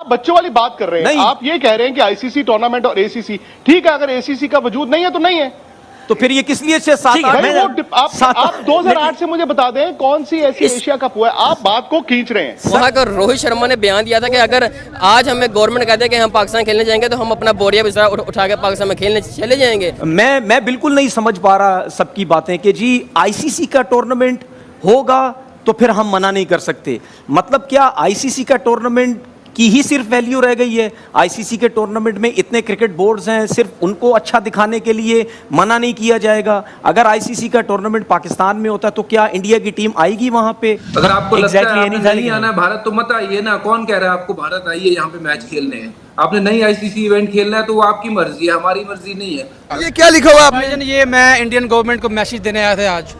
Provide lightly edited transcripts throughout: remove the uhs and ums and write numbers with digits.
बच्चों वाली बात कर रहे हैं। आप ये कह रहे हैं कि आईसीसी टूर्नामेंट और एसीसी, ठीक है, अगर एसीसी का वजूद नहीं है तो नहीं है, तो फिर ये किस लिए 6-7 आप 2008 से मुझे बता दें कौन सी ऐसी एशिया कप हुआ है, आप बात को खींच रहे हैं। वहाँ का रोहित शर्मा ने बयान दिया था कि अगर आज हमें गवर्नमेंट कहते हैं कि हम पाकिस्तान खेलने जाएंगे तो हम अपना बोरिया बिस्तरा उठा के पाकिस्तान में खेलने चले जाएंगे। मैं बिल्कुल नहीं समझ पा रहा सबकी बातें कि जी आईसीसी का टूर्नामेंट होगा तो फिर हम मना नहीं कर सकते। मतलब क्या आईसीसी का टूर्नामेंट की ही सिर्फ वैल्यू रह गई है? आईसीसी के टूर्नामेंट में इतने क्रिकेट बोर्ड्स हैं, सिर्फ उनको अच्छा दिखाने के लिए मना नहीं किया जाएगा? अगर आईसीसी का टूर्नामेंट पाकिस्तान में होता तो क्या इंडिया की टीम आएगी वहां पे? अगर आपको लगता है आपने नहीं आना है भारत तो मत आइए ना। कौन कह रहा है आपको भारत आइए यहाँ पे मैच खेलने हैं? आपने नहीं आईसीसी इवेंट खेलना है तो वो आपकी मर्जी है, हमारी मर्जी नहीं है। ये क्या लिखा हुआ आपने? ये मैं इंडियन गवर्नमेंट को मैसेज देने आया था आज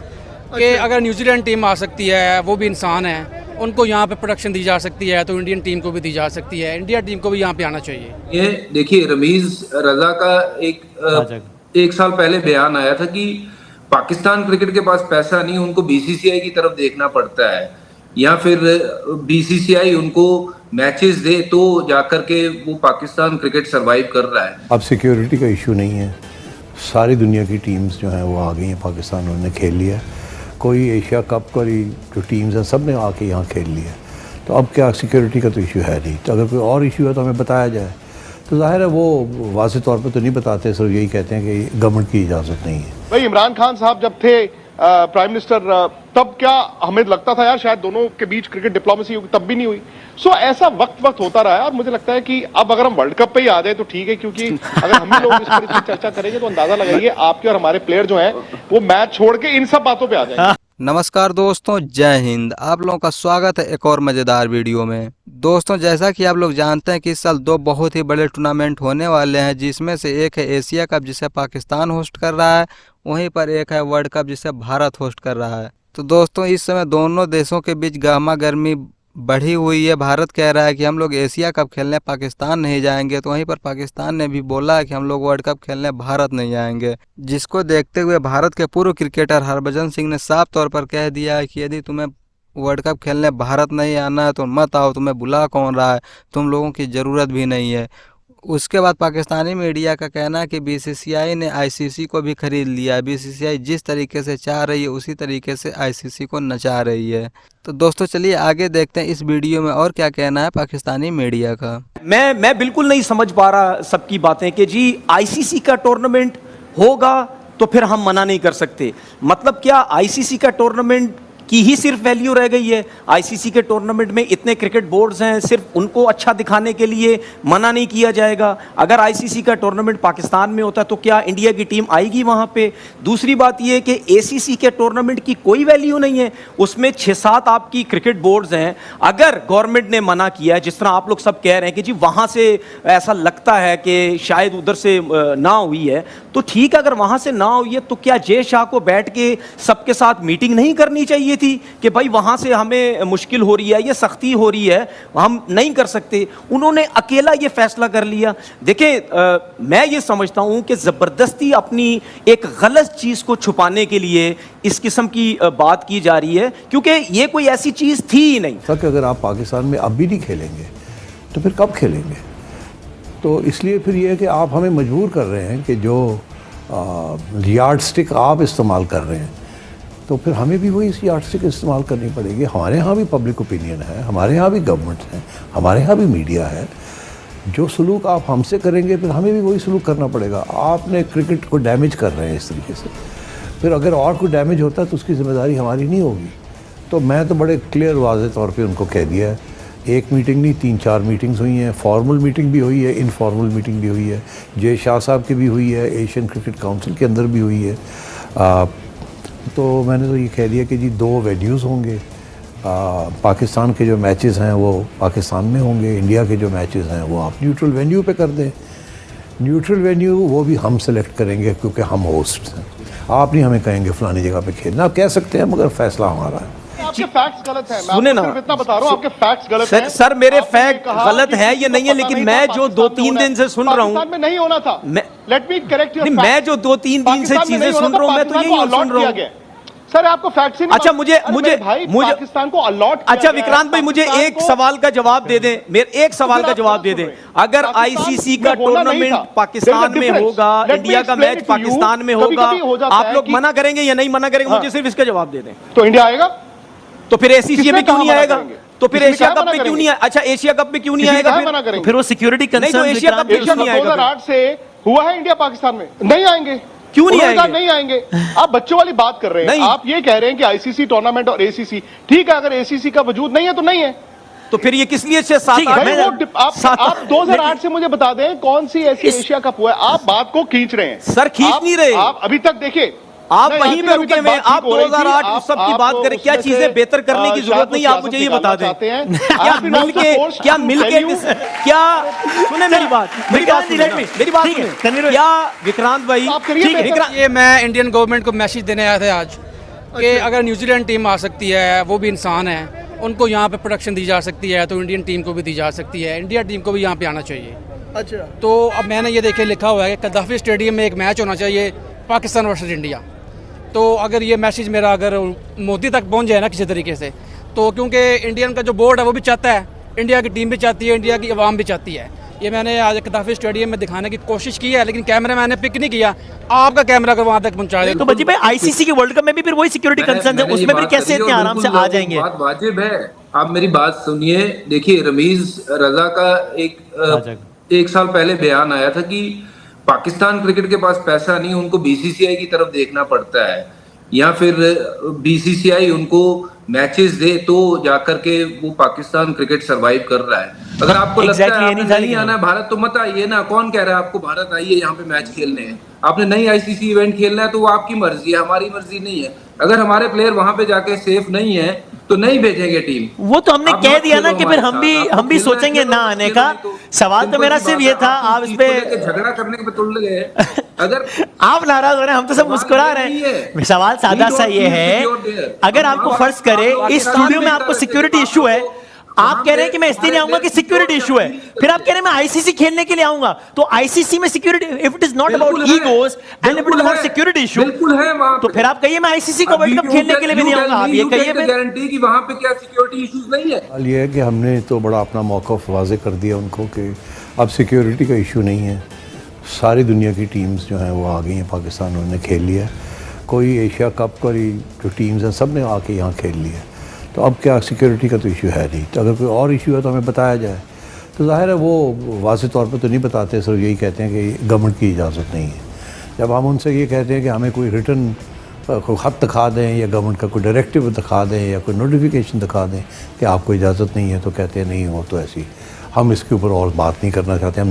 कि अगर न्यूजीलैंड टीम आ सकती है, वो भी इंसान है, उनको यहाँ पे प्रोडक्शन दी जा सकती है तो इंडियन टीम को भी दी जा सकती है, इंडिया टीम को भी यहाँ पे आना चाहिए। ये देखिए रमीज रजा का एक साल पहले बयान आया था कि पाकिस्तान क्रिकेट के पास पैसा नहीं, उनको बीसीसीआई की तरफ देखना पड़ता है, या फिर बीसीसीआई उनको मैचेस दे तो जाकर के वो पाकिस्तान क्रिकेट सरवाइव कर रहा है। अब सिक्योरिटी का इशू नहीं है, सारी दुनिया की टीम्स जो हैं वो आ गई हैं पाकिस्तान, उन्होंने खेल लिया। कोई एशिया कप वाली जो टीम्स हैं सब ने आके यहाँ खेल लिया, तो अब क्या सिक्योरिटी का तो इशू है नहीं। तो अगर कोई और इशू है तो हमें बताया जाए। तो जाहिर है वो वाज़ेह तौर पे तो नहीं बताते, सिर्फ यही कहते हैं कि गवर्नमेंट की इजाज़त नहीं है। भाई इमरान खान साहब जब थे प्राइम मिनिस्टर, तब क्या हमें लगता था यार शायद दोनों के बीच क्रिकेट डिप्लोमेसी होगी, तब भी नहीं हुई। सो ऐसा वक्त होता रहा है, और मुझे लगता है कि अब अगर हम वर्ल्ड कप पे ही आ जाए तो ठीक है, क्योंकि अगर हम ही लोग इस पर इतनी चर्चा करेंगे तो अंदाजा लगाइए आपके और हमारे प्लेयर जो हैं वो मैच छोड़ के इन सब बातों पे आ जाएंगे। नमस्कार दोस्तों, जय हिंद। आप लोगों का स्वागत है एक और मज़ेदार वीडियो में। दोस्तों, जैसा कि आप लोग जानते हैं कि इस साल 2 बहुत ही बड़े टूर्नामेंट होने वाले हैं, जिसमें से एक है एशिया कप जिसे पाकिस्तान होस्ट कर रहा है, वहीं पर एक है वर्ल्ड कप जिसे भारत होस्ट कर रहा है। तो दोस्तों, इस समय दोनों देशों के बीच गर्मा गर्मी बढ़ी हुई है। भारत कह रहा है कि हम लोग एशिया कप खेलने पाकिस्तान नहीं जाएंगे, तो वहीं पर पाकिस्तान ने भी बोला है कि हम लोग वर्ल्ड कप खेलने भारत नहीं आएंगे, जिसको देखते हुए भारत के पूर्व क्रिकेटर हरभजन सिंह ने साफ तौर पर कह दिया है कि यदि तुम्हें वर्ल्ड कप खेलने भारत नहीं आना है तो मत आओ, तुम्हें बुला कौन रहा है, तुम लोगों की ज़रूरत भी नहीं है। उसके बाद पाकिस्तानी मीडिया का कहना है कि बीसीसीआई ने आईसीसी को भी खरीद लिया है। बीसीसीआई जिस तरीके से चाह रही है उसी तरीके से आईसीसी को नचा रही है। तो दोस्तों चलिए आगे देखते हैं इस वीडियो में और क्या कहना है पाकिस्तानी मीडिया का। मैं बिल्कुल नहीं समझ पा रहा सबकी बातें कि जी आईसीसी का टूर्नामेंट होगा तो फिर हम मना नहीं कर सकते। मतलब क्या आईसीसी का टूर्नामेंट की ही सिर्फ वैल्यू रह गई है? आईसीसी के टूर्नामेंट में इतने क्रिकेट बोर्ड्स हैं, सिर्फ उनको अच्छा दिखाने के लिए मना नहीं किया जाएगा? अगर आईसीसी का टूर्नामेंट पाकिस्तान में होता तो क्या इंडिया की टीम आएगी वहाँ पे? दूसरी बात यह कि एसीसी के टूर्नामेंट की कोई वैल्यू नहीं है, उसमें 6-7 आपकी क्रिकेट बोर्ड्स हैं। अगर गवर्नमेंट ने मना किया है, जिस तरह आप लोग सब कह रहे हैं कि जी वहाँ से ऐसा लगता है कि शायद उधर से ना हुई है, तो ठीक है, अगर वहाँ से ना हुई है तो क्या जय शाह को बैठ के सबके साथ मीटिंग नहीं करनी चाहिए थी कि भाई वहां से हमें मुश्किल हो रही है, ये सख्ती हो रही है, हम नहीं कर सकते? उन्होंने अकेला ये फैसला कर लिया। देखिए, मैं ये समझता हूं कि जबरदस्ती अपनी एक गलत चीज को छुपाने के लिए इस किस्म की बात की जा रही है, क्योंकि ये कोई ऐसी चीज थी ही नहीं। तक अगर आप पाकिस्तान में अब भी नहीं खेलेंगे तो फिर कब खेलेंगे? तो इसलिए फिर ये है कि आप हमें मजबूर कर रहे हैं कि जो यार्ड स्टिक आप इस्तेमाल कर रहे हैं तो फिर हमें भी वही यार्ड स्टिक इस्तेमाल करनी पड़ेगी। हमारे यहाँ भी पब्लिक ओपिनियन है, हमारे यहाँ भी गवर्नमेंट है, हमारे यहाँ भी मीडिया है। जो सलूक आप हमसे करेंगे फिर हमें भी वही सलूक करना पड़ेगा। आपने क्रिकेट को डैमेज कर रहे हैं इस तरीके से, फिर अगर और कोई डैमेज होता है तो उसकी जिम्मेदारी हमारी नहीं होगी। तो मैं तो बड़े क्लियर वाज़ेह तौर पर उनको कह दिया है, एक मीटिंग नहीं 3-4 मीटिंग्स हुई हैं, फॉर्मल मीटिंग भी हुई है, इनफॉर्मल मीटिंग भी हुई है, जय शाह साहब की भी हुई है, एशियन क्रिकेट काउंसिल के अंदर भी हुई है। तो मैंने तो ये कह दिया कि जी 2 वेन्यूज़ होंगे, पाकिस्तान के जो मैचेस हैं वो पाकिस्तान में होंगे, इंडिया के जो मैचेस हैं वो आप न्यूट्रल वेन्यू पे कर दें। न्यूट्रल वेन्यू वो भी हम सेलेक्ट करेंगे क्योंकि हम होस्ट हैं। आप नहीं हमें कहेंगे फलानी जगह पे खेलना, आप कह सकते हैं मगर फैसला हमारा है। आपके फैक्ट्स गलत हैं, सुने ना, इतना बता रहा हूं, आपके फैक्ट्स गलत हैं। सर मेरे फैक्ट गलत है ये नहीं है, लेकिन मैं जो 2-3 दिन से सुन रहा हूँ, पाकिस्तान में नहीं होना था। लेट मी करेक्ट योर, मैं जो 2-3 दिन से चीजें सुन रहा हूँ, मैं तो यही सुन रहा हूँ। सर आपको फैक्ट्स ही नहीं अच्छा मालूम। अरे मेरे भाई मुझे पाकिस्तान को अलॉट अच्छा विक्रांत भाई मुझे एक सवाल का जवाब दे दें, मेरे एक सवाल का जवाब दे दें। अगर आईसीसी का टूर्नामेंट पाकिस्तान में होगा, इंडिया का मैच पाकिस्तान में होगा, आप लोग मना करेंगे या नहीं मना करेंगे? मुझे सिर्फ इसका जवाब दे दें। तो इंडिया आएगा, तो फिर एसीसी में क्यों नहीं आएगा? तो फिर इसमें एशिया क्या कप मना में क्यों नहीं करेंगे? आएगा? अच्छा एशिया कप में क्यों नहीं इसमें आएगा? क्या फिर मना करेंगे? फिर वो सिक्योरिटी नहीं तो कंसर्न एशिया कप में क्यों नहीं आएगा? 2008 से हुआ है इंडिया पाकिस्तान में, नहीं आएंगे। क्यों नहीं उन्होंने कहा आएंगे? नहीं आएंगे। आप बच्चों वाली बात कर रहे हैं। नहीं। आप ये कह रहे हैं कि आईसीसी टूर्नामेंट और एसीसी, ठीक है, अगर एसीसी का वजूद नहीं है तो नहीं है। तो फिर ये किस लिए से सात ठीक है, आठ- भाई आप 2008 से मुझे बता दें कौन सी ऐसी एशिया कप हुआ है। आप बात को खींच रहे हैं सर, खींच नहीं रहे। आप अभी तक देखिए, आप नहीं, वहीं आपकी पे अभी रुके तक हुए हैं। बात आप ठीक हो रही थी। 2008 आप- उस सब की आप बात करें, क्या उसमें चीजें से, बेहतर करने की जरूरत नहीं है, आप मुझे ये बता दें। क्या मिलके क्या सुने मेरी बात मेरी बात ठीक है, सुने। तनवीर भाई। क्या विक्रांत भाई आप करिए ठीक है, बेहतर। विक्रांत ये मैं इंडियन गवर्नमेंट को मैसेज देने आया था आज कि अगर न्यूजीलैंड टीम आ सकती है, वो भी इंसान है, उनको यहाँ पे प्रोडक्शन दी जा सकती है, तो इंडियन टीम को भी दी जा सकती है, इंडिया टीम को भी यहाँ पे आना चाहिए। अच्छा, तो अब मैंने ये देखे लिखा हुआ है कि कद्दाफी स्टेडियम में एक मैच होना चाहिए पाकिस्तान वर्सेस इंडिया। तो अगर ये मैसेज मेरा अगर मोदी तक पहुंच जाए ना किसी तरीके से, तो क्योंकि इंडियन का जो बोर्ड है वो भी चाहता है, इंडिया की टीम भी चाहती है, इंडिया की आवाम भी चाहती है। ये मैंने आज कद्दाफी स्टेडियम में दिखाने की कोशिश की है, लेकिन कैमरा मैंने पिक नहीं किया। आपका कैमरा अगर वहाँ तक पहुँचा दे तो बजी भाई आईसीसी के वर्ल्ड कप में भी फिर वही सिक्योरिटी कंसर्न है, उसमें फिर कैसे इतने आराम से आ जाएंगे? बात वाजिब है। आप मेरी बात सुनिए। देखिए रमीज रजा का एक साल पहले बयान आया था कि पाकिस्तान क्रिकेट के पास पैसा नहीं, उनको बीसीसीआई की तरफ देखना पड़ता है, या फिर बीसीसीआई उनको मैचेस दे तो जाकर के वो पाकिस्तान क्रिकेट सरवाइव कर रहा है। अगर आपको लगता है आपने नहीं आना है भारत तो मत आइए ना। कौन कह रहा है आपको भारत आइए यहाँ पे मैच खेलने हैं? आपने नई आईसीसी इवेंट खेलना है तो वो आपकी मर्जी है, हमारी मर्जी नहीं है। अगर हमारे प्लेयर वहां पे जाके सेफ नहीं है तो नहीं भेजेंगे टीम। वो तो हमने आप कह मत दिया ना खेलो कि फिर हमारे हम भी साथ। हम भी आपको सोचेंगे खेलना ना है, आने खेलो का। नहीं तो सवाल तो सिंपल मेरा सी सिर्फ बात ये है, था, आप आप इस इस चीज को पे लेके झगड़ा करने पे तुल गए। अगर आप नाराज हो रहे हैं, हम तो सब मुस्कुरा रहे हैं। सवाल सादा सा ये है, अगर आपको फर्ज करे इस स्टूडियो में आपको सिक्योरिटी इशू है, आप कह रहे हैं कि मैं इसलिए नहीं आऊंगा कि सिक्योरिटी इशू है, फिर आप कह रहे हैं मैं आईसीसी खेलने के लिए आऊंगा, तो आईसीसी में security, if it is not about egos and if it is about security issue, बिल्कुल है वहां तो फिर आप कहिए मैं आईसीसी को वर्ल्ड कप खेलने के लिए भी नहीं आऊंगा। आप ये कहिए फिर। गारंटी कि वहां पे क्या सिक्योरिटी इश्यूज नहीं है। सवाल ये है कि हमने तो बड़ा अपना मौक़िफ़ वाज़े कर दिया उनको कि अब सिक्योरिटी का इशू नहीं है। सारी दुनिया की टीम्स जो हैं वो आ गई हैं पाकिस्तान, उन्होंने खेल लिया। कोई एशिया कप की जो टीम्स हैं सब ने आके यहाँ खेल लिया, तो अब क्या सिक्योरिटी का तो इशू है नहीं। तो अगर कोई और इशू है तो हमें बताया जाए। तो ज़ाहिर है वो वाज़े तौर पर तो नहीं बताते, सिर्फ यही कहते हैं कि गवर्नमेंट की इजाज़त नहीं है। जब हम उनसे ये कहते हैं कि हमें कोई रिटर्न कोई ख़त दिखा दें या गवर्नमेंट का कोई डायरेक्टिव दिखा दें या कोई नोटिफिकेशन दिखा दें कि आपको इजाज़त नहीं है, तो कहते हैं नहीं हो तो ऐसी, हम इसके ऊपर और बात नहीं करना चाहते, हम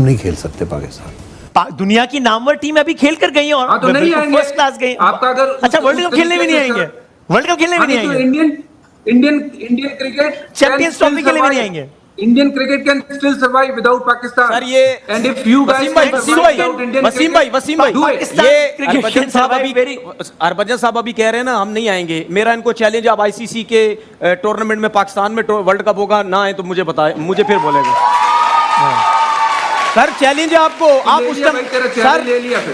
नहीं खेल सकते पाकिस्तान। दुनिया की नामवर टीम अभी खेल कर गई है और तो नहीं आएंगे। फर्स्ट क्लास गई। आपका अगर अच्छा वर्ल्ड कप खेलने भी नहीं आएंगे, वर्ल्ड कप खेलने भी नहीं आएंगे, इंडियन क्रिकेट चैंपियंस ट्रॉफी के लिए भी नहीं आएंगे। Indian cricket can still survive without Pakistan. Sir ये एंड इफ यू वसीम भाई ये हरभजन साहब अभी कह रहे हैं ना हम नहीं आएंगे। मेरा इनको चैलेंज, आप आईसीसी के टूर्नामेंट में पाकिस्तान में वर्ल्ड कप होगा ना आए तो मुझे बताए, मुझे फिर बोलेगा। सर चैलेंज है आपको, आप उस टाइम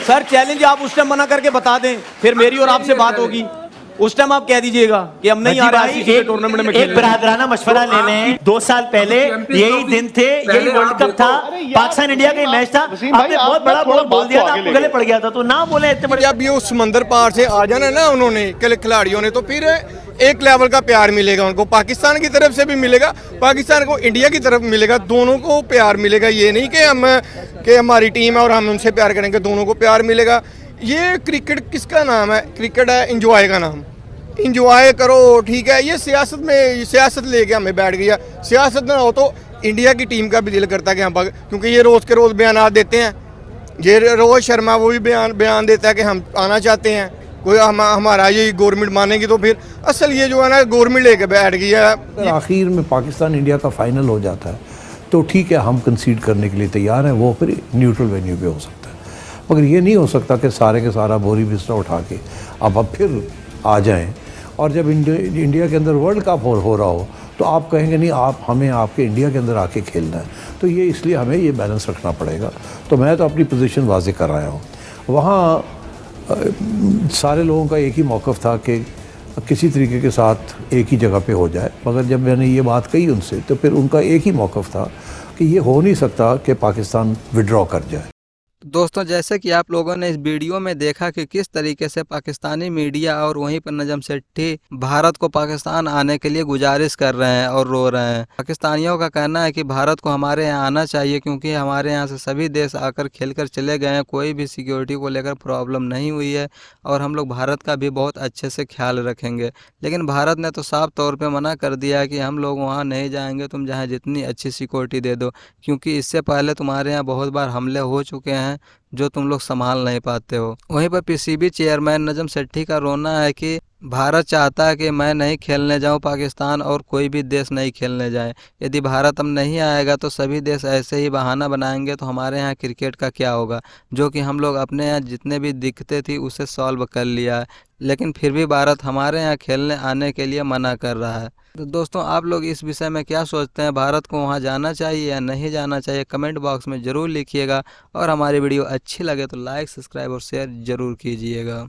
सर चैलेंज आप उस टाइम मना करके बता दें, फिर मेरी और आपसे बात होगी। उस टाइम आप कह दीजिएगा कि हम नहीं आ रहे आईसीसी के टूर्नामेंट में। एक बरादराना मशवरा ले लें, 2 साल पहले यही दिन थे, यही वर्ल्ड कप था, पाकिस्तान इंडिया का मैच था, आपने बहुत बड़ा बोल दिया था, आपको गले पड़ गया था, तो ना बोले इतने बड़े। जब ये उस समंदर पार से आ जाना ना उन्होंने खिलाड़ियों ने, तो फिर एक लेवल का प्यार मिलेगा उनको, पाकिस्तान की तरफ से भी मिलेगा, पाकिस्तान को इंडिया की तरफ मिलेगा, दोनों को प्यार मिलेगा। ये नहीं कि हमारी टीम है और हम उनसे प्यार करेंगे, दोनों को प्यार मिलेगा। ये क्रिकेट किसका नाम है? क्रिकेट है इंजॉय का नाम। इंजॉय करो, ठीक है। ये सियासत लेके हमें बैठ गया। सियासत ना हो तो इंडिया की टीम का भी दिल करता है कि हम क्योंकि ये रोज़ के रोज़ बयान देते हैं। ये रोहित शर्मा वो भी बयान देता है कि हम आना चाहते हैं, कोई हमारा ये गवर्नमेंट मानेगी, तो फिर असल ये जो है ना गवर्नमेंट लेके बैठ गई है। आखिर में पाकिस्तान इंडिया का फाइनल हो जाता है तो ठीक है, हम कंसीड करने के लिए तैयार हैं, वो फिर न्यूट्रल वेन्यू पे हो सकता है। मगर ये नहीं हो सकता कि सारे के सारा बोरी बिस्तर उठा के अब फिर आ जाएं, और जब इंडिया के अंदर वर्ल्ड कप हो रहा हो तो आप कहेंगे नहीं, आप हमें आपके इंडिया के अंदर आके खेलना है। तो ये इसलिए हमें ये बैलेंस रखना पड़ेगा। तो मैं तो अपनी पोजीशन वाजे कर आया हूँ। वहाँ सारे लोगों का एक ही मौक़िफ़ था कि किसी तरीके के साथ एक ही जगह पे हो जाए, मगर जब मैंने ये बात कही उनसे तो फिर उनका एक ही मौक़िफ़ था कि ये हो नहीं सकता कि पाकिस्तान विड्रॉ कर जाए। दोस्तों जैसे कि आप लोगों ने इस वीडियो में देखा कि किस तरीके से पाकिस्तानी मीडिया और वहीं पर नजम सेठी भारत को पाकिस्तान आने के लिए गुजारिश कर रहे हैं और रो रहे हैं। पाकिस्तानियों का कहना है कि भारत को हमारे यहाँ आना चाहिए क्योंकि हमारे यहाँ से सभी देश आकर खेलकर चले गए हैं, कोई भी सिक्योरिटी को लेकर प्रॉब्लम नहीं हुई है और हम लोग भारत का भी बहुत अच्छे से ख्याल रखेंगे। लेकिन भारत ने तो साफ तौर पर मना कर दिया कि हम लोग वहाँ नहीं जाएंगे, तुम जहाँ जितनी अच्छी सिक्योरिटी दे दो, क्योंकि इससे पहले तुम्हारे यहाँ बहुत बार हमले हो चुके हैं जो तुम लोग संभाल नहीं पाते हो। वहीं पर पीसीबी चेयरमैन नजम सेठी का रोना है कि भारत चाहता है कि मैं नहीं खेलने जाऊं पाकिस्तान और कोई भी देश नहीं खेलने जाए। यदि भारत अब नहीं आएगा तो सभी देश ऐसे ही बहाना बनाएंगे तो हमारे यहाँ क्रिकेट का क्या होगा, जो कि हम लोग अपने यहाँ जितने भी दिक्कतें थी उसे सॉल्व कर लिया है, लेकिन फिर भी भारत हमारे यहाँ खेलने आने के लिए मना कर रहा है। तो दोस्तों आप लोग इस विषय में क्या सोचते हैं, भारत को वहाँ जाना चाहिए या नहीं जाना चाहिए, कमेंट बॉक्स में ज़रूर लिखिएगा और हमारी वीडियो अच्छी लगे तो लाइक, सब्सक्राइब और शेयर ज़रूर कीजिएगा।